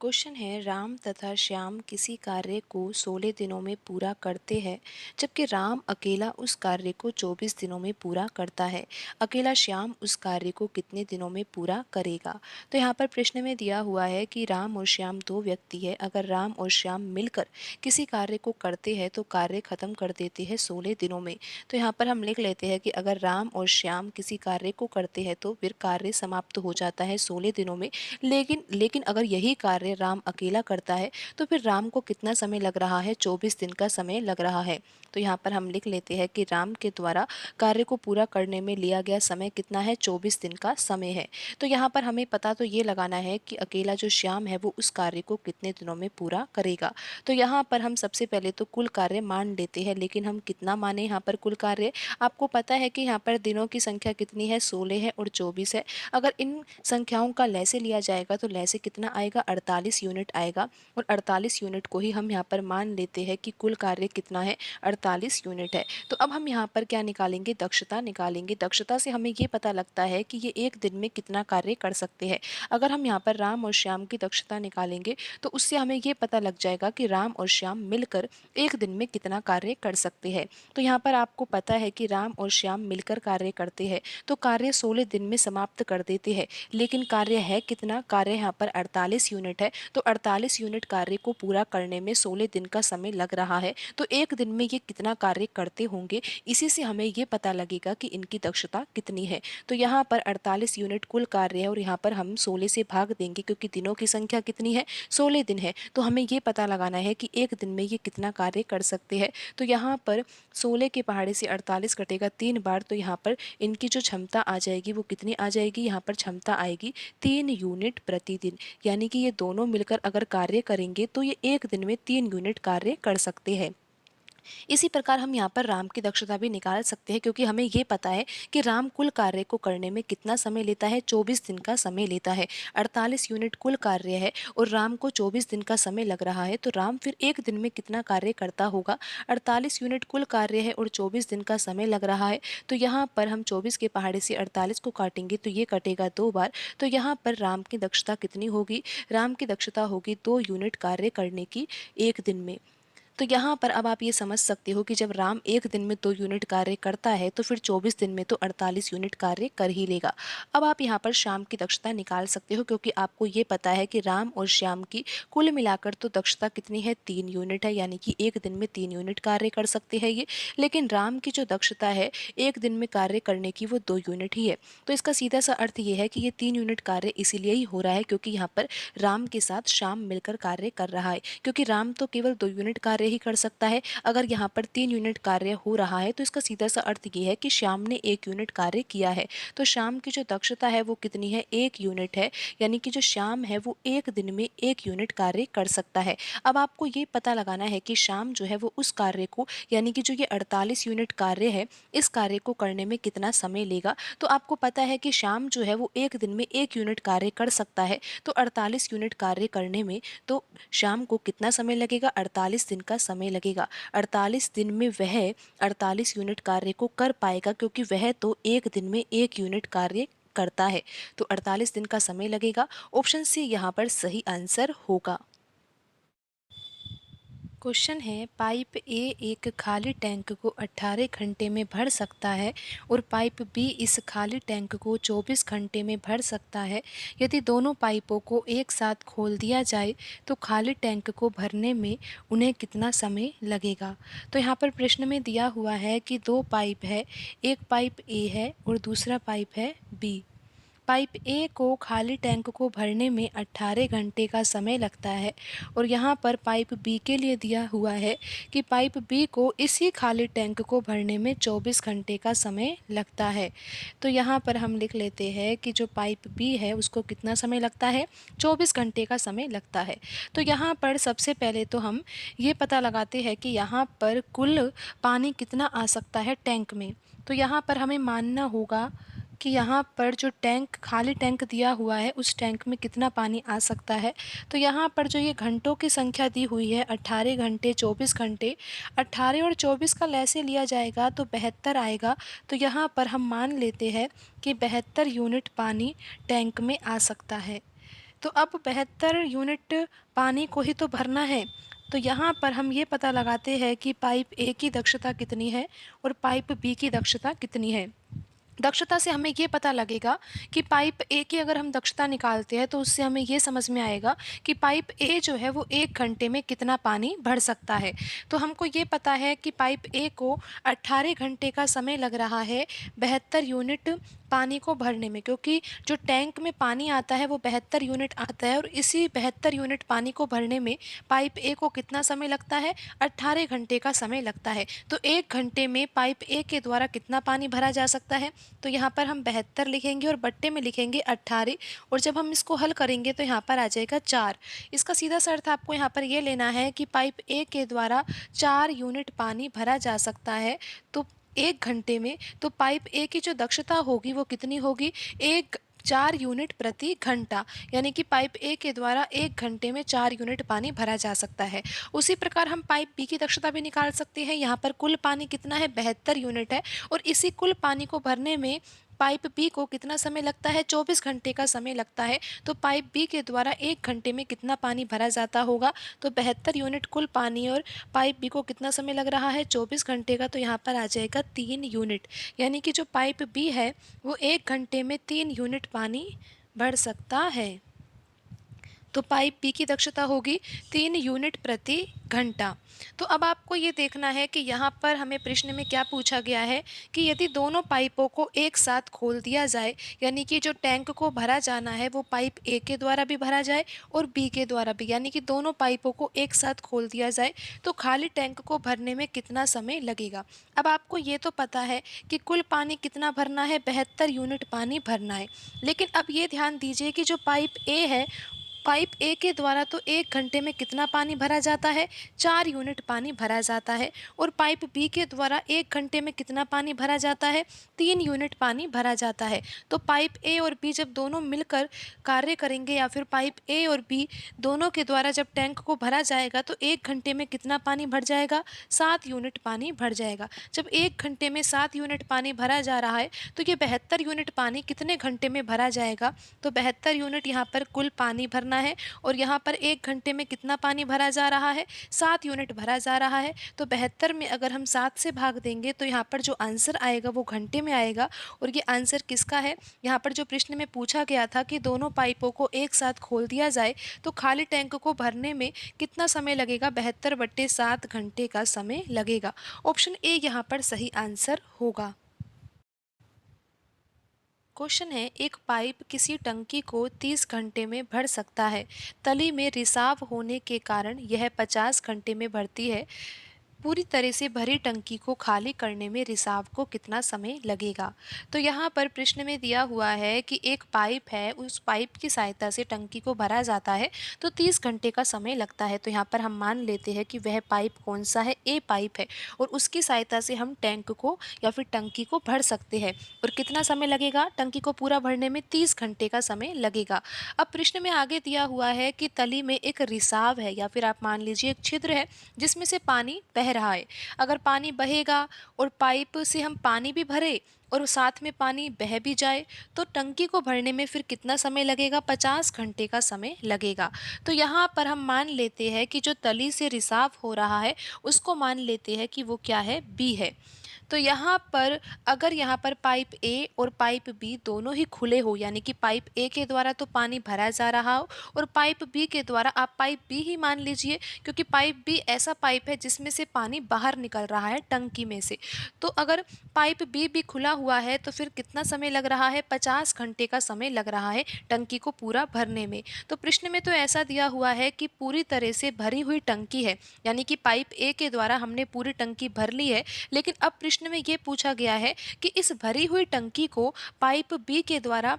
Question है, राम तथा श्याम किसी कार्य को 16 दिनों में पूरा करते हैं, जबकि राम अकेला उस कार्य को 24 दिनों में पूरा करता है। अकेला श्याम उस कार्य को कितने दिनों में पूरा करेगा? तो यहाँ पर प्रश्न में दिया हुआ है कि राम और श्याम दो व्यक्ति है। अगर राम और श्याम मिलकर किसी कार्य को करते हैं तो कार्य खत्म कर देते हैं 16 दिनों में। तो यहाँ पर हम लिख लेते हैं कि अगर राम और श्याम किसी कार्य को करते हैं तो फिर कार्य समाप्त हो जाता है 16 दिनों में। लेकिन लेकिन अगर यही कार्य राम अकेला करता है तो फिर राम को कितना समय लग रहा है? 24 दिन का समय लग रहा है। तो यहाँ पर हम लिख लेते हैं कि राम के द्वारा कार्य को पूरा करने में लिया गया समय कितना है? 24 दिन का समय है। तो यहाँ पर हमें पता तो ये लगाना है कि अकेला जो श्याम है वो उस कार्य को कितने दिनों में पूरा करेगा। तो यहाँ पर हम सबसे पहले तो कुल कार्य मान लेते हैं, लेकिन हम कितना माने यहाँ पर कुल कार्य? आपको पता है कि यहाँ पर दिनों की संख्या कितनी है? 16 है और 24 है। अगर इन संख्याओं का लैसे लिया जाएगा तो लैसे कितना आएगा? 48 यूनिट आएगा। और 48 यूनिट को ही हम यहाँ पर मान लेते हैं कि कुल कार्य कितना है? 48 यूनिट है। तो अब हम यहाँ पर क्या निकालेंगे? दक्षता निकालेंगे। दक्षता से हमें ये पता लगता है कि ये एक दिन में कितना कार्य कर सकते हैं। अगर हम यहाँ पर राम और श्याम की दक्षता निकालेंगे तो उससे हमें ये पता लग जाएगा कि राम और श्याम मिलकर एक दिन में कितना कार्य कर सकते हैं। तो यहाँ पर आपको पता है कि राम और श्याम मिलकर कार्य करते हैं तो कार्य 16 दिन में समाप्त कर देते हैं। लेकिन कार्य है कितना? कार्य यहाँ पर 48 यूनिट है। तो 48 यूनिट कार्य को पूरा करने में 16 दिन का समय लग रहा है। तो एक दिन में ये कितना कार्य करते होंगे, इसी से हमें ये पता लगेगा कि इनकी दक्षता कितनी है। तो यहाँ पर 48 यूनिट कुल कार्य है और यहाँ पर हम 16 से भाग देंगे क्योंकि दिनों की संख्या कितनी है? 16 दिन है। तो हमें ये पता लगाना है कि एक दिन में ये कितना कार्य कर सकते हैं। तो यहाँ पर 16 के पहाड़े से 48 कटेगा 3 बार, तो यहाँ पर इनकी जो क्षमता आ जाएगी वो कितनी आ जाएगी? यहाँ पर क्षमता आएगी 3 यूनिट प्रतिदिन। यानी कि ये दोनों मिलकर अगर कार्य करेंगे तो ये एक दिन में 3 यूनिट कार्य कर सकते हैं। इसी प्रकार हम यहाँ पर राम की दक्षता भी निकाल सकते हैं, क्योंकि हमें ये पता है कि राम कुल कार्य को करने में कितना समय लेता है? 24 दिन का समय लेता है। 48 यूनिट कुल कार्य है और राम को 24 दिन का समय लग रहा है, तो राम फिर एक दिन में कितना कार्य करता होगा? 48 यूनिट कुल कार्य है और 24 दिन का समय लग रहा है। तो यहाँ पर हम 24 के पहाड़े से 48 को काटेंगे तो ये कटेगा 2 बार। तो यहाँ पर राम की दक्षता कितनी होगी? राम की दक्षता होगी 2 यूनिट कार्य करने की एक दिन में। तो यहाँ पर अब आप ये समझ सकते हो कि जब राम एक दिन में 2 यूनिट कार्य करता है तो फिर 24 दिन में तो 48 यूनिट कार्य कर ही लेगा। अब आप यहाँ पर श्याम की दक्षता निकाल सकते हो, क्योंकि आपको ये पता है कि राम और श्याम की कुल मिलाकर तो दक्षता कितनी है? 3 यूनिट है, यानी कि एक दिन में 3 यूनिट कार्य कर सकते हैं ये। लेकिन राम की जो दक्षता है एक दिन में कार्य करने की वो 2 यूनिट ही है। तो इसका सीधा सा अर्थ ये है कि ये 3 यूनिट कार्य इसीलिए ही हो रहा है क्योंकि यहाँ पर राम के साथ श्याम मिलकर कार्य कर रहा है, क्योंकि राम तो केवल 2 यूनिट कार्य ही कर सकता है। अगर यहाँ पर 3 यूनिट कार्य हो रहा है तो इसका सीधा सा अर्थ ये है कि श्याम ने 1 यूनिट कार्य किया है। तो श्याम की जो दक्षता है वो कितनी है? 1 यूनिट है। यानी कि जो श्याम है वो एक दिन में 1 यूनिट कार्य कर सकता है। अब आपको ये पता लगाना है कि श्याम जो है वो उस कार्य को, यानी कि जो ये 48 यूनिट कार्य है, इस कार्य को करने में कितना समय लेगा। तो आपको पता है कि श्याम जो है वो एक दिन में 1 यूनिट कार्य कर सकता है। तो 48 यूनिट कार्य करने में तो शाम को कितना समय लगेगा? 48 दिन का समय लगेगा। 48 दिन में वह 48 यूनिट कार्य को कर पाएगा, क्योंकि वह तो एक दिन में 1 यूनिट कार्य करता है। तो 48 दिन का समय लगेगा। ऑप्शन सी यहाँ पर सही आंसर होगा। क्वेश्चन है, पाइप ए एक खाली टैंक को 18 घंटे में भर सकता है और पाइप बी इस खाली टैंक को 24 घंटे में भर सकता है। यदि दोनों पाइपों को एक साथ खोल दिया जाए तो खाली टैंक को भरने में उन्हें कितना समय लगेगा? तो यहाँ पर प्रश्न में दिया हुआ है कि दो पाइप है, एक पाइप ए है और दूसरा पाइप है बी। पाइप ए को खाली टैंक को भरने में 18 घंटे का समय लगता है और यहाँ पर पाइप बी के लिए दिया हुआ है कि पाइप बी को इसी खाली टैंक को भरने में 24 घंटे का समय लगता है। तो यहाँ पर हम लिख लेते हैं कि जो पाइप बी है उसको कितना समय लगता है? 24 घंटे का समय लगता है। तो यहाँ पर सबसे पहले तो हम ये पता लगाते हैं कि यहाँ पर कुल पानी कितना आ सकता है टैंक में। तो यहाँ पर हमें मानना होगा कि यहाँ पर जो टैंक खाली टैंक दिया हुआ है उस टैंक में कितना पानी आ सकता है। तो यहाँ पर जो ये घंटों की संख्या दी हुई है 18 घंटे 24 घंटे, 18 और 24 का लैसे लिया जाएगा तो 72 आएगा। तो यहाँ पर हम मान लेते हैं कि 72 यूनिट पानी टैंक में आ सकता है। तो अब 72 यूनिट पानी को ही तो भरना है। तो यहाँ पर हम ये पता लगाते हैं कि पाइप ए की दक्षता कितनी है और पाइप बी की दक्षता कितनी है। दक्षता से हमें ये पता लगेगा कि पाइप ए की अगर हम दक्षता निकालते हैं तो उससे हमें ये समझ में आएगा कि पाइप ए जो है वो 1 घंटे में कितना पानी भर सकता है। तो हमको ये पता है कि पाइप ए को 18 घंटे का समय लग रहा है 72 यूनिट पानी को भरने में, क्योंकि जो टैंक में पानी आता है वो 72 यूनिट आता है और इसी 72 यूनिट पानी को भरने में पाइप ए को कितना समय लगता है, 18 घंटे का समय लगता है। तो 1 घंटे में पाइप ए के द्वारा कितना पानी भरा जा सकता है, तो यहाँ पर हम 72 लिखेंगे और बट्टे में लिखेंगे 18, और जब हम इसको हल करेंगे तो यहाँ पर आ जाएगा 4। इसका सीधा सा अर्थ आपको यहाँ पर ये लेना है कि पाइप ए के द्वारा 4 यूनिट पानी भरा जा सकता है। तो 1 घंटे में तो पाइप ए की जो दक्षता होगी वो कितनी होगी, 4 यूनिट प्रति घंटा, यानी कि पाइप ए के द्वारा 1 घंटे में 4 यूनिट पानी भरा जा सकता है। उसी प्रकार हम पाइप बी की दक्षता भी निकाल सकते हैं। यहाँ पर कुल पानी कितना है, 72 यूनिट है, और इसी कुल पानी को भरने में पाइप बी को कितना समय लगता है, 24 घंटे का समय लगता है। तो पाइप बी के द्वारा 1 घंटे में कितना पानी भरा जाता होगा, तो 72 यूनिट कुल पानी और पाइप बी को कितना समय लग रहा है, 24 घंटे का। तो यहाँ पर आ जाएगा 3 यूनिट, यानी कि जो पाइप बी है वो 1 घंटे में 3 यूनिट पानी भर सकता है। तो पाइप बी की दक्षता होगी 3 यूनिट प्रति घंटा। तो अब आपको ये देखना है कि यहाँ पर हमें प्रश्न में क्या पूछा गया है कि यदि दोनों पाइपों को एक साथ खोल दिया जाए, यानी कि जो टैंक को भरा जाना है वो पाइप ए के द्वारा भी भरा जाए और बी के द्वारा भी, यानी कि दोनों पाइपों को एक साथ खोल दिया जाए, तो खाली टैंक को भरने में कितना समय लगेगा। अब आपको ये तो पता है कि कुल पानी कितना भरना है, 72 यूनिट पानी भरना है। लेकिन अब ये ध्यान दीजिए कि जो पाइप ए है, पाइप ए के द्वारा तो 1 घंटे में कितना पानी भरा जाता है, 4 यूनिट पानी भरा जाता है, और पाइप बी के द्वारा 1 घंटे में कितना पानी भरा जाता है, 3 यूनिट पानी भरा जाता है। तो पाइप ए और बी जब दोनों मिलकर कार्य करेंगे, या फिर पाइप ए और बी दोनों के द्वारा जब टैंक को भरा जाएगा तो 1 घंटे में कितना पानी भर जाएगा, 7 यूनिट पानी भर जाएगा। जब 1 घंटे में 7 यूनिट पानी भरा जा रहा है तो ये 72 यूनिट पानी कितने घंटे में भरा जाएगा, तो 72 यूनिट यहाँ पर कुल पानी भरना है, और यहाँ पर 1 घंटे में कितना पानी भरा जा रहा है, 7 यूनिट भरा जा रहा है। तो 72 में अगर हम 7 से भाग देंगे तो यहाँ पर जो आंसर आएगा वो घंटे में आएगा। और ये आंसर किसका है, यहाँ पर जो प्रश्न में पूछा गया था कि दोनों पाइपों को एक साथ खोल दिया जाए तो खाली टैंक को भरने में कितना समय लगेगा, 72/7 घंटे का समय लगेगा। ऑप्शन ए यहाँ पर सही आंसर होगा। क्वेश्चन है, एक पाइप किसी टंकी को 30 घंटे में भर सकता है। तली में रिसाव होने के कारण यह 50 घंटे में भरती है। पूरी तरह से भरी टंकी को खाली करने में रिसाव को कितना समय लगेगा। तो यहाँ पर प्रश्न में दिया हुआ है कि एक पाइप है, उस पाइप की सहायता से टंकी को भरा जाता है तो 30 घंटे का समय लगता है। तो यहाँ पर हम मान लेते हैं कि वह पाइप कौन सा है, ए पाइप है, और उसकी सहायता से हम टैंक को या फिर टंकी को भर सकते हैं। और कितना समय लगेगा, टंकी को पूरा भरने में 30 घंटे का समय लगेगा। अब प्रश्न में आगे दिया हुआ है कि तली में एक रिसाव है, या फिर आप मान लीजिए एक छिद्र है जिसमें से पानी बह रहा है। अगर पानी बहेगा और पाइप से हम पानी भी भरे और साथ में पानी बह भी जाए तो टंकी को भरने में फिर कितना समय लगेगा, 50 घंटे का समय लगेगा। तो यहाँ पर हम मान लेते हैं कि जो तली से रिसाव हो रहा है उसको मान लेते हैं कि वो क्या है, बी है। तो यहाँ पर अगर यहाँ पर पाइप ए और पाइप बी दोनों ही खुले हो, यानी कि पाइप ए के द्वारा तो पानी भरा जा रहा हो और पाइप बी के द्वारा, आप पाइप बी ही मान लीजिए क्योंकि पाइप बी ऐसा पाइप है जिसमें से पानी बाहर निकल रहा है टंकी में से। तो अगर पाइप बी भी खुला हुआ है तो फिर कितना समय लग रहा है, 50 घंटे का समय लग रहा है टंकी को पूरा भरने में। तो प्रश्न में तो ऐसा दिया हुआ है कि पूरी तरह से भरी हुई टंकी है, यानी कि पाइप ए के द्वारा हमने पूरी टंकी भर ली है। लेकिन अब प्रश्न में ये पूछा गया है कि इस भरी हुई टंकी को पाइप बी के द्वारा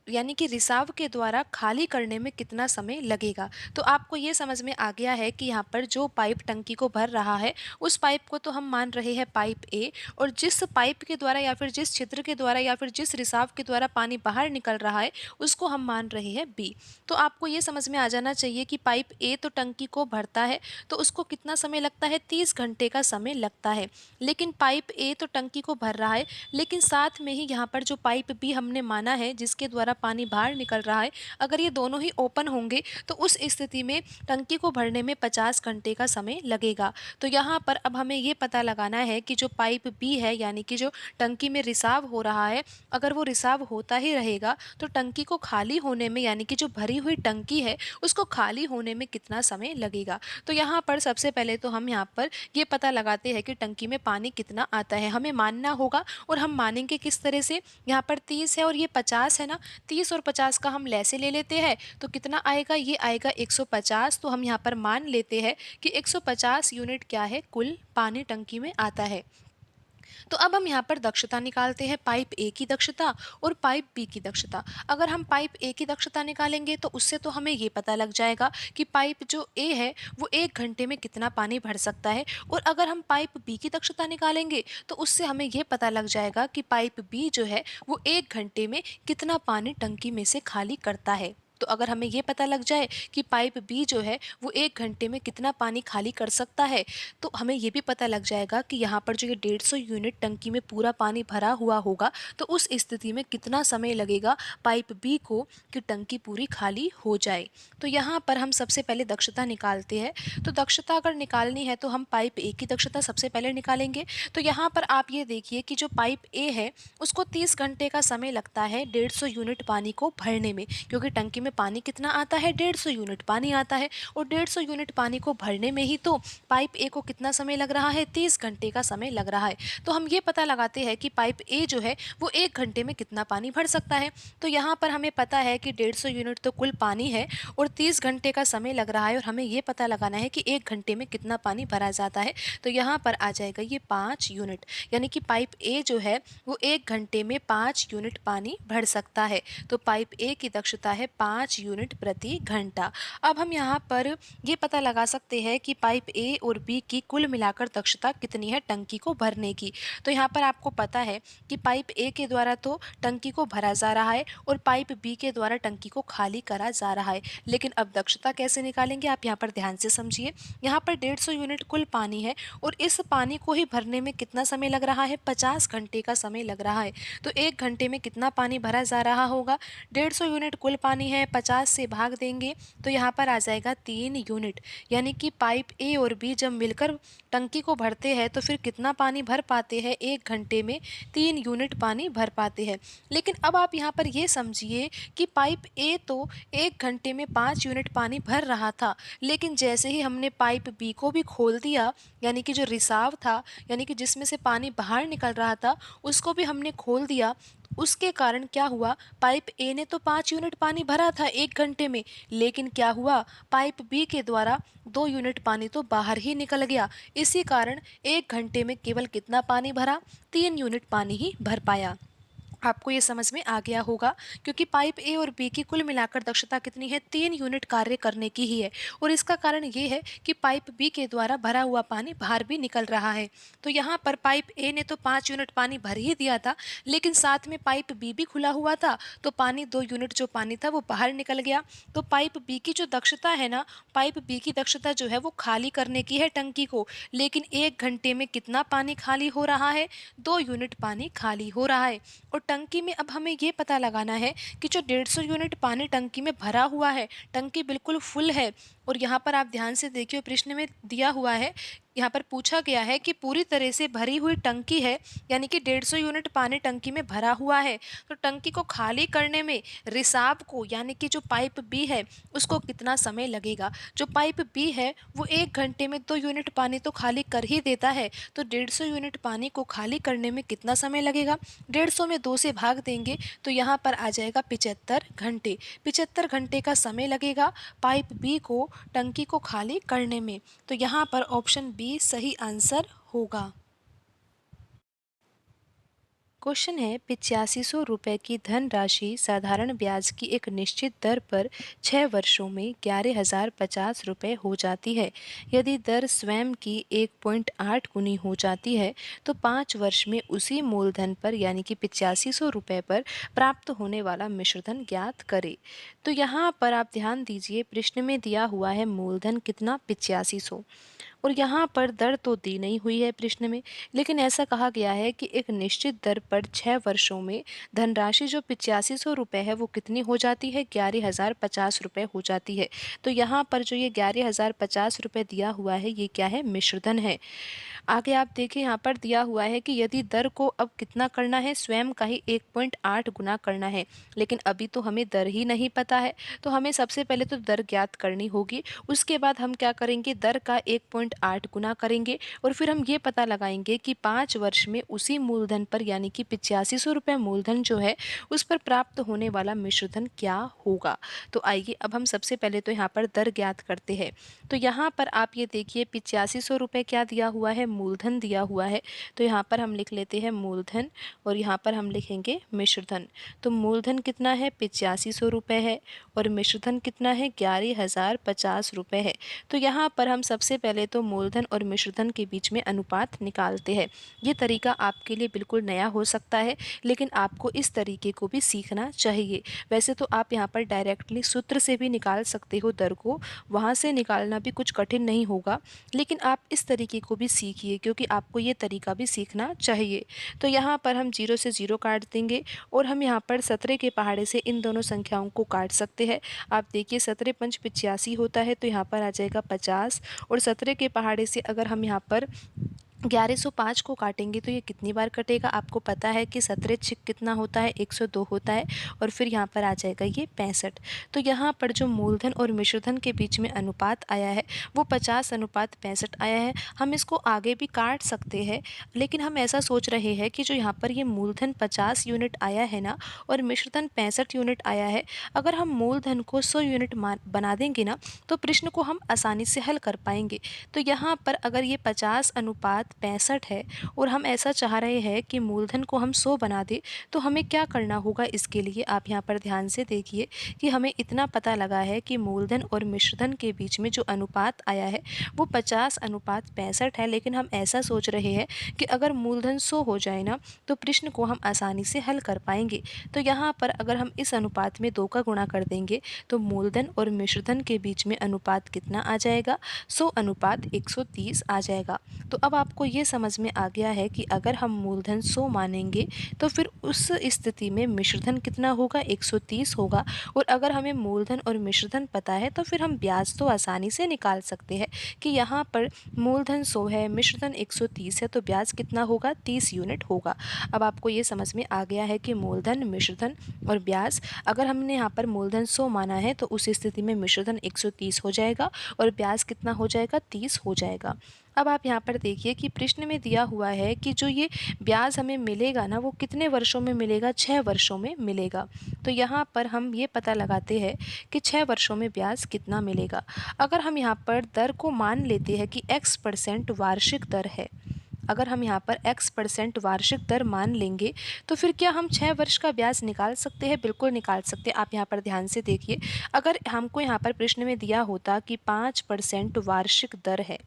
यानी कि रिसाव के द्वारा खाली करने में कितना समय लगेगा। तो आपको ये समझ में आ गया है कि यहाँ पर जो पाइप टंकी को भर रहा है उस पाइप को तो हम मान रहे हैं पाइप ए, और जिस पाइप के द्वारा या फिर जिस छिद्र के द्वारा या फिर जिस रिसाव के द्वारा पानी बाहर निकल रहा है उसको हम मान रहे हैं बी। तो आपको ये समझ में आ जाना चाहिए कि पाइप ए तो टंकी को भरता है तो उसको कितना समय लगता है, 30 घंटे का समय लगता है। लेकिन पाइप ए तो टंकी को भर रहा है, लेकिन साथ में ही यहाँ पर जो पाइप बी हमने माना है जिसके द्वारा पानी बाहर निकल रहा है, अगर ये दोनों ही ओपन होंगे तो उस स्थिति में टंकी को भरने में 50 घंटे का समय लगेगा। तो यहाँ पर अब हमें ये पता लगाना है कि जो पाइप बी है, यानी कि जो टंकी में रिसाव हो रहा है, अगर वो रिसाव होता ही रहेगा तो टंकी को खाली होने में, यानी कि जो भरी हुई टंकी है उसको खाली होने में कितना समय लगेगा। तो यहाँ पर सबसे पहले तो हम यहाँ पर ये पता लगाते हैं कि टंकी में पानी कितना आता है, हमें मानना होगा। और हम मानेंगे किस तरह से, यहाँ पर 30 है और ये 50 है ना, 30 और 50 का हम लैसे ले लेते हैं तो कितना आएगा, ये आएगा 150। तो हम यहाँ पर मान लेते हैं कि 150 यूनिट क्या है, कुल पानी टंकी में आता है। तो अब हम यहाँ पर दक्षता निकालते हैं, पाइप ए की दक्षता और पाइप बी की दक्षता। अगर हम पाइप ए की दक्षता निकालेंगे तो उससे तो हमें ये पता लग जाएगा कि पाइप जो ए है वो 1 घंटे में कितना पानी भर सकता है। और अगर हम पाइप बी की दक्षता निकालेंगे तो उससे हमें ये पता लग जाएगा कि पाइप बी जो है वो 1 घंटे में कितना पानी टंकी में से खाली करता है। तो अगर हमें ये पता लग जाए कि पाइप बी जो है वो 1 घंटे में कितना पानी खाली कर सकता है, तो हमें ये भी पता लग जाएगा कि यहाँ पर जो ये 150 यूनिट टंकी में पूरा पानी भरा हुआ होगा तो उस स्थिति में कितना समय लगेगा पाइप बी को कि टंकी पूरी खाली हो जाए। तो यहाँ पर हम सबसे पहले दक्षता निकालते हैं। तो दक्षता अगर निकालनी है तो हम पाइप ए की दक्षता सबसे पहले निकालेंगे। तो यहाँ पर आप ये देखिए कि जो पाइप ए है उसको 30 घंटे का समय लगता है 150 यूनिट पानी को भरने में, क्योंकि टंकी में पानी कितना आता है, 150 यूनिट पानी आता है। और 150 यूनिट पानी को भरने में ही तो पाइप ए को कितना समय लग रहा है, 30 घंटे का समय लग रहा है। तो हम ये पता लगाते हैं कि पाइप ए जो है वो 1 घंटे में कितना पानी भर सकता है। तो यहाँ पर हमें पता है कि 150 यूनिट तो कुल पानी है और 30 घंटे का समय लग रहा है, और हमें ये पता लगाना है कि 1 घंटे में कितना पानी भरा जाता है। तो यहाँ पर आ जाएगा ये 5 यूनिट, यानी कि पाइप ए जो है वो 1 घंटे में 5 यूनिट पानी भर सकता है। तो पाइप ए की दक्षता है 5 यूनिट प्रति घंटा। अब हम यहाँ पर ये पता लगा सकते हैं कि पाइप ए और बी की कुल मिलाकर दक्षता कितनी है टंकी को भरने की। तो यहाँ पर आपको पता है कि पाइप ए के द्वारा तो टंकी को भरा जा रहा है और पाइप बी के द्वारा टंकी को खाली करा जा रहा है। लेकिन अब दक्षता कैसे निकालेंगे, आप यहाँ पर ध्यान से समझिए। यहाँ पर 150 यूनिट कुल पानी है और इस पानी को ही भरने में कितना समय लग रहा है, 50 घंटे का समय लग रहा है। तो 1 घंटे में कितना पानी भरा जा रहा होगा, 150 यूनिट कुल पानी है, 50 से भाग देंगे तो यहाँ पर आ जाएगा 3 यूनिट। यानी कि पाइप ए और बी जब मिलकर टंकी को भरते हैं तो फिर कितना पानी भर पाते हैं, 1 घंटे में 3 यूनिट पानी भर पाते हैं। लेकिन अब आप यहाँ पर ये समझिए कि पाइप ए तो 1 घंटे में 5 यूनिट पानी भर रहा था, लेकिन जैसे ही हमने पाइप बी को भी खोल दिया, यानी कि जो रिसाव था, यानी कि जिसमें से पानी बाहर निकल रहा था, उसको भी हमने खोल दिया, उसके कारण क्या हुआ, पाइप ए ने तो 5 यूनिट पानी भरा था 1 घंटे में, लेकिन क्या हुआ, पाइप बी के द्वारा 2 यूनिट पानी तो बाहर ही निकल गया। इसी कारण 1 घंटे में केवल कितना पानी भरा, 3 यूनिट पानी ही भर पाया। आपको ये समझ में आ गया होगा, क्योंकि पाइप ए और बी की कुल मिलाकर दक्षता कितनी है, 3 यूनिट कार्य करने की ही है। और इसका कारण ये है कि पाइप बी के द्वारा भरा हुआ पानी बाहर भी निकल रहा है। तो यहाँ पर पाइप ए ने तो 5 यूनिट पानी भर ही दिया था, लेकिन साथ में पाइप बी भी खुला हुआ था, तो पानी 2 यूनिट जो पानी था वो बाहर निकल गया। तो पाइप बी की जो दक्षता है ना, पाइप बी की दक्षता जो है वो खाली करने की है टंकी को, लेकिन 1 घंटे में कितना पानी खाली हो रहा है, 2 यूनिट पानी खाली हो रहा है। और टंकी में अब हमें ये पता लगाना है कि जो 150 यूनिट पानी टंकी में भरा हुआ है, टंकी बिल्कुल फुल है। और यहाँ पर आप ध्यान से देखिए, प्रश्न में दिया हुआ है, यहाँ पर पूछा गया है कि पूरी तरह से भरी हुई टंकी है, यानी कि 150 यूनिट पानी टंकी में भरा हुआ है, तो टंकी को खाली करने में रिसाव को, यानी कि जो पाइप बी है उसको कितना समय लगेगा। जो पाइप बी है वो 1 घंटे में 2 यूनिट पानी तो खाली कर ही देता है, तो 150 यूनिट पानी को खाली करने में कितना समय लगेगा, 150 में 2 से भाग देंगे तो यहाँ पर आ जाएगा 75 घंटे। 75 घंटे का समय लगेगा पाइप बी को टंकी को खाली करने में। तो यहाँ पर ऑप्शन बी सही आंसर होगा। क्वेश्चन है, 8500 रुपये की धनराशि साधारण ब्याज की एक निश्चित दर पर 6 वर्षों में 11,050 रुपये हो जाती है। यदि दर स्वयं की 1.8 गुनी हो जाती है तो 5 वर्ष में उसी मूलधन पर, यानी कि 8500 रुपये पर प्राप्त होने वाला मिश्रधन ज्ञात करें। तो यहाँ पर आप ध्यान दीजिए, प्रश्न में दिया हुआ है मूलधन कितना, 8500, और यहाँ पर दर तो दी नहीं हुई है प्रश्न में, लेकिन ऐसा कहा गया है कि एक निश्चित दर पर 6 वर्षों में धनराशि जो 8500 रुपये है वो कितनी हो जाती है, 11,050 रुपये हो जाती है। तो यहाँ पर जो ये 11,050 रुपये दिया हुआ है ये क्या है, मिश्रधन है। आगे आप देखिए यहाँ पर दिया हुआ है कि यदि दर को अब कितना करना है, स्वयं का ही 1.8 गुना करना है, लेकिन अभी तो हमें दर ही नहीं पता है, तो हमें सबसे पहले तो दर ज्ञात करनी होगी। उसके बाद हम क्या करेंगे, दर का 1.8 गुना करेंगे और फिर हम ये पता लगाएंगे कि 5 वर्ष में उसी मूलधन पर यानी कि 8500 रुपये मूलधन जो है उस पर प्राप्त होने वाला मिश्रधन क्या होगा। तो आइए अब हम सबसे पहले तो यहाँ पर दर ज्ञात करते हैं। तो यहाँ पर आप ये देखिए 8500 रुपये क्या दिया हुआ है, मूलधन दिया हुआ है। तो यहाँ पर हम लिख लेते हैं मूलधन और यहाँ पर हम लिखेंगे मिश्रधन। तो मूलधन कितना है, 8500 रुपये है और मिश्रधन कितना है, 11,050 रुपये है। तो यहाँ पर हम सबसे पहले तो मूलधन और मिश्रधन के बीच में अनुपात निकालते हैं। ये तरीका आपके लिए बिल्कुल नया हो सकता है, लेकिन आपको इस तरीके को भी सीखना चाहिए। वैसे तो आप यहाँ पर डायरेक्टली सूत्र से भी निकाल सकते हो दर को, वहाँ से निकालना भी कुछ कठिन नहीं होगा, लेकिन आप इस तरीके को भी सीखिए क्योंकि आपको ये तरीका भी सीखना चाहिए। तो यहाँ पर हम 0 से 0 काट देंगे और हम यहाँ पर 17 के पहाड़े से इन दोनों संख्याओं को काट सकते हैं। आप देखिए 17 पंच 85 होता है, तो यहाँ पर आ जाएगा 50 और 17 के पहाड़े से अगर हम यहाँ पर 1105 को काटेंगे तो ये कितनी बार कटेगा, आपको पता है कि 17 छिक कितना होता है, 102 होता है और फिर यहाँ पर आ जाएगा ये 65। तो यहाँ पर जो मूलधन और मिश्रधन के बीच में अनुपात आया है वो 50:65 आया है। हम इसको आगे भी काट सकते हैं, लेकिन हम ऐसा सोच रहे हैं कि जो यहाँ पर ये मूलधन 50 यूनिट आया है ना और मिश्रधन 65 यूनिट आया है, अगर हम मूलधन को 100 यूनिट बना देंगे ना तो प्रश्न को हम आसानी से हल कर पाएंगे। तो यहाँ पर अगर ये 50:65 है और हम ऐसा चाह रहे हैं कि मूलधन को हम 100 बना दें, तो हमें क्या करना होगा, इसके लिए आप यहाँ पर ध्यान से देखिए कि हमें इतना पता लगा है कि मूलधन और मिश्रधन के बीच में जो अनुपात आया है वो 50:65 है, लेकिन हम ऐसा सोच रहे हैं कि अगर मूलधन 100 हो जाए ना तो प्रश्न को हम आसानी से हल कर पाएंगे। तो यहाँ पर अगर हम इस अनुपात में 2 का गुणा कर देंगे तो मूलधन और मिश्रधन के बीच में अनुपात कितना आ जाएगा, 100:130 आ जाएगा। तो अब आपको ये समझ में आ गया है कि अगर हम मूलधन 100 मानेंगे तो फिर उस स्थिति में मिश्रधन कितना होगा, 130 होगा। और अगर हमें मूलधन और मिश्रधन पता है तो फिर हम ब्याज तो आसानी से निकाल सकते हैं कि यहाँ पर मूलधन 100 है, मिश्रधन 130 है, तो ब्याज कितना होगा, 30 यूनिट होगा। अब आपको ये समझ में आ गया है कि मूलधन, मिश्रधन और ब्याज, अगर हमने यहाँ पर मूलधन 100 माना है तो उस स्थिति में मिश्रधन 130 हो जाएगा और ब्याज कितना हो जाएगा, 30 हो जाएगा। अब आप यहाँ पर देखिए कि प्रश्न में दिया हुआ है कि जो ये ब्याज हमें मिलेगा ना वो कितने वर्षों में मिलेगा, 6 वर्षों में मिलेगा। तो यहाँ पर हम ये पता लगाते हैं कि 6 वर्षों में ब्याज कितना मिलेगा। अगर हम यहाँ पर दर को मान लेते हैं कि x% वार्षिक दर है, अगर हम यहाँ पर x% वार्षिक दर मान लेंगे तो फिर क्या हम 6 वर्ष का ब्याज निकाल सकते हैं, बिल्कुल निकाल सकते हैं। आप यहाँ पर ध्यान से देखिए, अगर हमको यहाँ पर प्रश्न में दिया होता कि 5% वार्षिक दर है,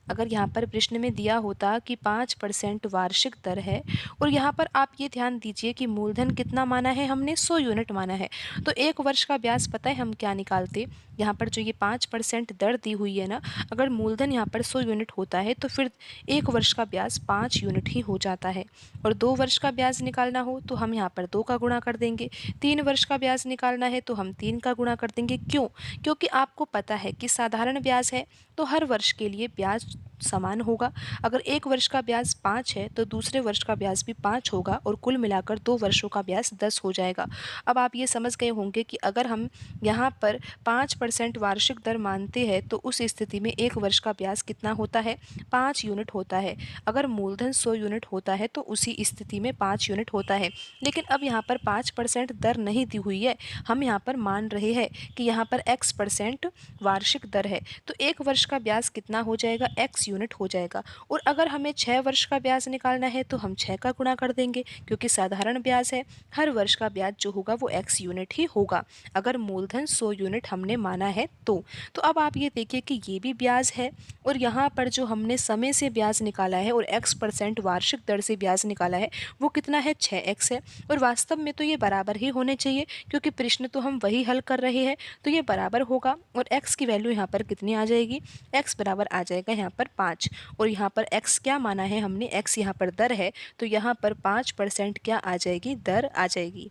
अगर यहाँ पर प्रश्न में दिया होता कि 5% वार्षिक दर है और यहाँ पर आप ये ध्यान दीजिए कि मूलधन कितना माना है हमने, 100 यूनिट माना है, तो 1 वर्ष का ब्याज पता है हम क्या निकालते, यहाँ पर जो ये 5% दर दी हुई है ना, अगर मूलधन यहाँ पर 100 यूनिट होता है तो फिर 1 वर्ष का ब्याज 5 यूनिट ही हो जाता है। और 2 वर्ष का ब्याज निकालना हो तो हम यहाँ पर 2 का गुणा कर देंगे, 3 वर्ष का ब्याज निकालना है तो हम 3 का गुणा कर देंगे। क्यों? क्योंकि आपको पता है कि साधारण ब्याज है तो हर वर्ष के लिए ब्याज समान होगा। अगर 1 वर्ष का ब्याज 5 है तो दूसरे वर्ष का ब्याज भी 5 होगा और कुल मिलाकर 2 वर्षों का ब्याज 10 हो जाएगा। अब आप ये समझ गए होंगे कि अगर हम यहाँ पर 5% वार्षिक दर मानते हैं तो उस स्थिति में 1 वर्ष का ब्याज कितना होता है, 5 यूनिट होता है। अगर मूलधन 100 यूनिट होता है तो उसी स्थिति में 5 यूनिट होता है। लेकिन अब यहाँ पर 5% दर नहीं दी हुई है, हम यहाँ पर मान रहे हैं कि यहाँ पर x% वार्षिक दर है, तो 1 वर्ष का ब्याज कितना हो जाएगा, x x यूनिट हो जाएगा। और अगर हमें 6 वर्ष का ब्याज निकालना है तो हम 6 का गुणा कर देंगे, क्योंकि साधारण ब्याज है, हर वर्ष का ब्याज जो होगा वो x यूनिट ही होगा, अगर मूलधन 100 यूनिट हमने माना है तो अब आप ये देखिए कि ये भी ब्याज है, और यहाँ पर जो हमने समय से ब्याज निकाला है और x% वार्षिक दर से ब्याज निकाला है वो कितना है, 6x है। और वास्तव में तो ये बराबर ही होने चाहिए, क्योंकि प्रश्न तो हम वही हल कर रहे हैं, तो ये बराबर होगा। और x की वैल्यू यहाँ पर कितनी आ जाएगी, x बराबर आ जाएगा यहाँ पर 5। और यहाँ पर x क्या माना है हमने, x यहाँ पर दर है, तो यहाँ पर 5% क्या आ जाएगी, दर आ जाएगी।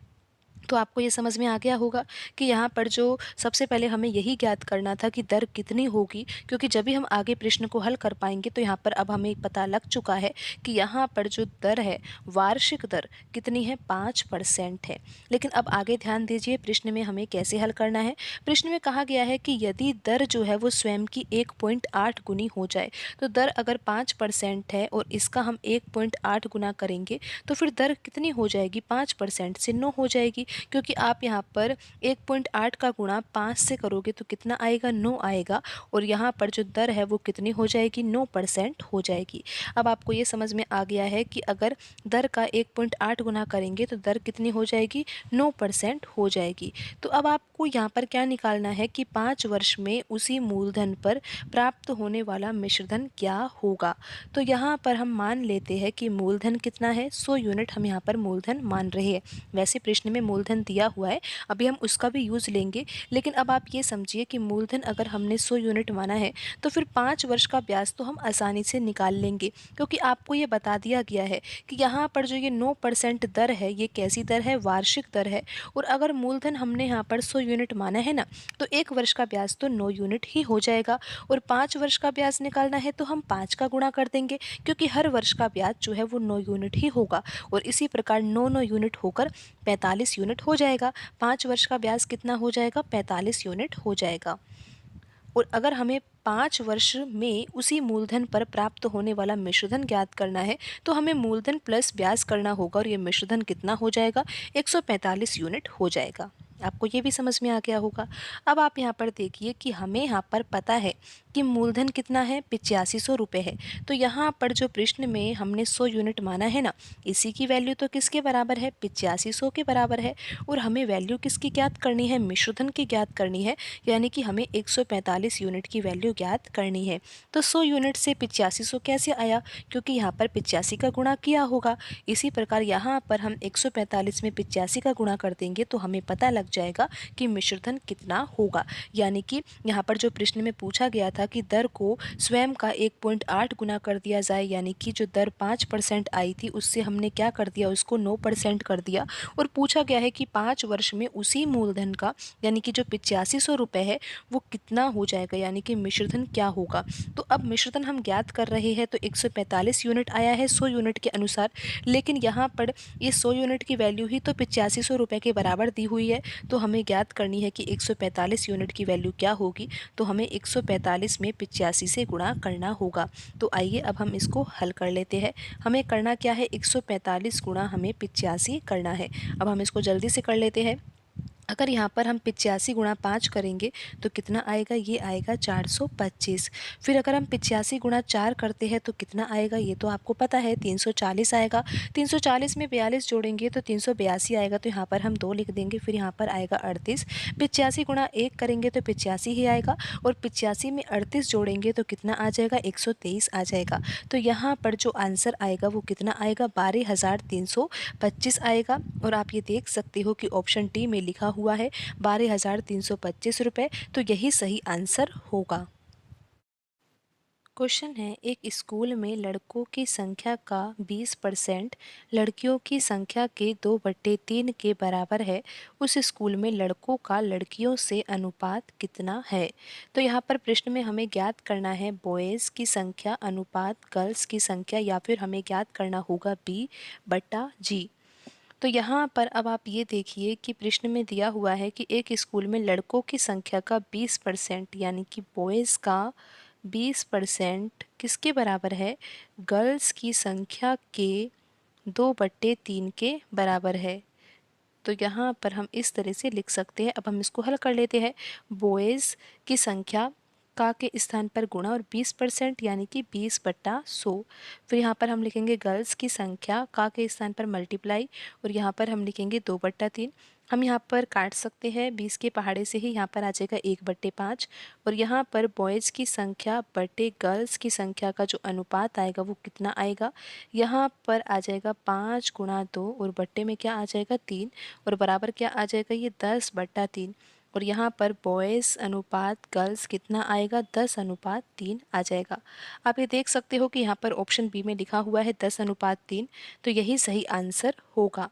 तो आपको ये समझ में आ गया होगा कि यहाँ पर जो सबसे पहले हमें यही ज्ञात करना था कि दर कितनी होगी, क्योंकि जब भी हम आगे प्रश्न को हल कर पाएंगे तो यहाँ पर अब हमें पता लग चुका है कि यहाँ पर जो दर है, वार्षिक दर कितनी है, 5% है। लेकिन अब आगे ध्यान दीजिए प्रश्न में हमें कैसे हल करना है। प्रश्न में कहा गया है कि यदि दर जो है वो स्वयं की 1.8 गुनी हो जाए, तो दर अगर 5% है और इसका हम 1.8 गुना करेंगे तो फिर दर कितनी हो जाएगी, 5% से 9 हो जाएगी, क्योंकि आप यहाँ पर 1.8 का गुणा 5 से करोगे तो कितना आएगा, 9 आएगा, और यहाँ पर जो दर है वो कितनी हो जाएगी, 9% हो जाएगी। अब आपको ये समझ में आ गया है कि अगर दर का 1.8 गुना करेंगे तो दर कितनी हो जाएगी, 9% हो जाएगी। तो अब आपको यहाँ पर क्या निकालना है कि 5 वर्ष में उसी मूलधन पर प्राप्त होने वाला मिश्रधन क्या होगा। तो यहाँ पर हम मान लेते हैं कि मूलधन कितना है, 100 यूनिट हम यहाँ पर मूलधन मान रहे हैं। वैसे प्रश्न में मूलधन दिया हुआ है, अभी हम उसका भी यूज़ लेंगे, लेकिन अब आप ये समझिए कि मूलधन अगर हमने 100 यूनिट माना है तो फिर 5 वर्ष का ब्याज तो हम आसानी से निकाल लेंगे, क्योंकि आपको ये बता दिया गया है कि यहाँ पर जो ये 9% दर है, ये कैसी दर है, वार्षिक दर है। और अगर मूलधन हमने यहाँ पर 100 यूनिट माना है ना, तो 1 वर्ष का ब्याज तो 9 यूनिट ही हो जाएगा, और 5 वर्ष का ब्याज निकालना है तो हम 5 का गुणा कर देंगे, क्योंकि हर वर्ष का ब्याज जो है वो 9 यूनिट ही होगा। और इसी प्रकार 9 यूनिट होकर 45 यूनिट हो जाएगा। 5 वर्ष का ब्याज कितना हो जाएगा, 45 यूनिट हो जाएगा। और अगर हमें 5 वर्ष में उसी मूलधन पर प्राप्त होने वाला मिश्रधन ज्ञात करना है तो हमें मूलधन प्लस ब्याज करना होगा, और ये मिश्रधन कितना हो जाएगा, 145 यूनिट हो जाएगा। आपको ये भी समझ में आ गया होगा। अब आप यहाँ पर देखिए कि हमें यहाँ पर पता है कि मूलधन कितना है, 8500 रुपये है। तो यहाँ पर जो प्रश्न में हमने 100 यूनिट माना है ना, इसी की वैल्यू तो किसके बराबर है, 8500 के बराबर है। और हमें वैल्यू किसकी ज्ञात करनी है, मिश्रधन की ज्ञात करनी है, यानी कि हमें 145 यूनिट की वैल्यू ज्ञात करनी है। तो 100 यूनिट से 8500 कैसे आया, क्योंकि यहाँ पर 85 का गुणा किया होगा। इसी प्रकार यहाँ पर हम 145 में 85 का गुणा कर देंगे तो हमें पता लग जाएगा कि मिश्रधन कितना होगा। यानी कि यहाँ पर जो प्रश्न में पूछा गया था कि दर को स्वयं का 1.8 गुना कर दिया जाए, यानी कि जो दर 5% आई थी उससे हमने क्या कर दिया, उसको 9% कर दिया। और पूछा गया है कि 5 वर्ष में उसी मूलधन का, यानी कि जो 8500 रुपये है वो कितना हो जाएगा, यानी कि मिश्रधन क्या होगा। तो अब मिश्रधन हम ज्ञात कर रहे हैं, तो 145 यूनिट आया है 100 यूनिट के अनुसार, लेकिन यहाँ पर ये 100 यूनिट की वैल्यू ही तो 8500 रुपये के बराबर दी हुई है। तो हमें ज्ञात करनी है कि 145 यूनिट की वैल्यू क्या होगी। तो हमें 145 में 85 से गुणा करना होगा। तो आइए अब हम इसको हल कर लेते हैं। हमें करना क्या है, 145 गुणा हमें 85 करना है। अब हम इसको जल्दी से कर लेते हैं। अगर यहाँ पर हम 85 गुणा 5 करेंगे तो कितना आएगा, ये आएगा 425। फिर अगर हम 85 गुणा 4 करते हैं तो कितना आएगा, ये तो आपको पता है 340 आएगा। 340 में 42 जोड़ेंगे तो 382 आएगा, तो यहाँ पर हम 2 लिख देंगे। फिर यहाँ पर आएगा 38। 85 गुणा 1 करेंगे तो 85 ही आएगा, और 85 में 38 जोड़ेंगे तो कितना आ जाएगा, 123 आ जाएगा। तो यहाँ पर जो आंसर आएगा वो कितना आएगा, 12325 आएगा। और आप ये देख सकते हो कि ऑप्शन डी में लिखा हुआ है 12325 रुपये, तो यही सही आंसर होगा। क्वेश्चन है, एक स्कूल में लड़कों की संख्या का 20% लड़कियों की संख्या के 2/3 के बराबर है। उस स्कूल में लड़कों का लड़कियों से अनुपात कितना है। तो यहाँ पर प्रश्न में हमें ज्ञात करना है बॉयज़ की संख्या अनुपात गर्ल्स की संख्या, या फिर हमें ज्ञात करना होगा B/G। तो यहाँ पर अब आप ये देखिए कि प्रश्न में दिया हुआ है कि एक स्कूल में लड़कों की संख्या का 20%, यानी कि बॉयज़ का 20% किसके बराबर है, गर्ल्स की संख्या के 2/3 के बराबर है। तो यहाँ पर हम इस तरह से लिख सकते हैं। अब हम इसको हल कर लेते हैं। बॉयज़ की संख्या का के स्थान पर गुणा और 20% यानी कि 20/100। फिर यहाँ पर हम लिखेंगे गर्ल्स की संख्या का के स्थान पर मल्टीप्लाई और यहाँ पर हम लिखेंगे 2/3। हम यहाँ पर काट सकते हैं 20 के पहाड़े से ही, यहाँ पर आ जाएगा 1/5 और यहाँ पर बॉयज़ की संख्या बटे गर्ल्स की संख्या का जो अनुपात आएगा वो कितना आएगा, यहाँ पर आ जाएगा 5 × 2 और बट्टे में क्या आ जाएगा 3 और बराबर क्या आ जाएगा ये 10/3 और यहाँ पर बॉयज़ अनुपात गर्ल्स कितना आएगा 10/3 आ जाएगा। आप ये देख सकते हो कि यहाँ पर ऑप्शन बी में लिखा हुआ है 10/3, तो यही सही आंसर होगा।